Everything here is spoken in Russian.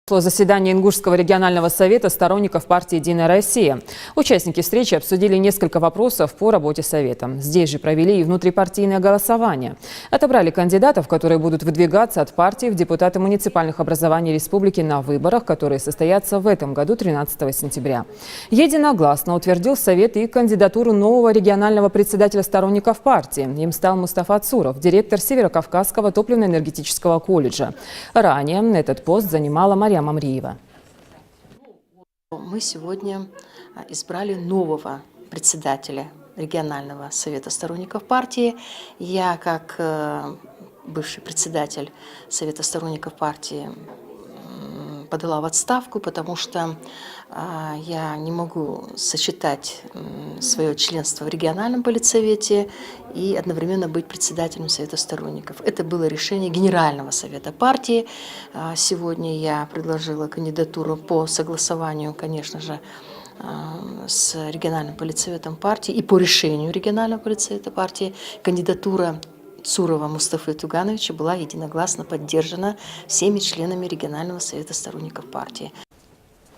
Прошло заседание Ингушского регионального совета сторонников партии «Единая Россия». Участники встречи обсудили несколько вопросов по работе совета. Здесь же провели и внутрипартийное голосование. Отобрали кандидатов, которые будут выдвигаться от партии в депутаты муниципальных образований республики на выборах, которые состоятся в этом году 13 сентября. Единогласно утвердил совет и кандидатуру нового регионального председателя сторонников партии. Им стал Мустафа Цуров, директор Северокавказского топливно-энергетического колледжа. Ранее этот пост занимала Мария Мамриева. Мы сегодня избрали нового председателя регионального совета сторонников партии. Я, как бывший председатель совета сторонников партии, подала в отставку, потому что я не могу сочетать свое членство в региональном политсовете и одновременно быть председателем совета сторонников. Это было решение Генерального совета партии. Сегодня я предложила кандидатуру по согласованию, конечно же, с региональным политсоветом партии и по решению регионального политсовета партии кандидатура Цурова Мустафы Тугановича была единогласно поддержана всеми членами регионального совета сторонников партии.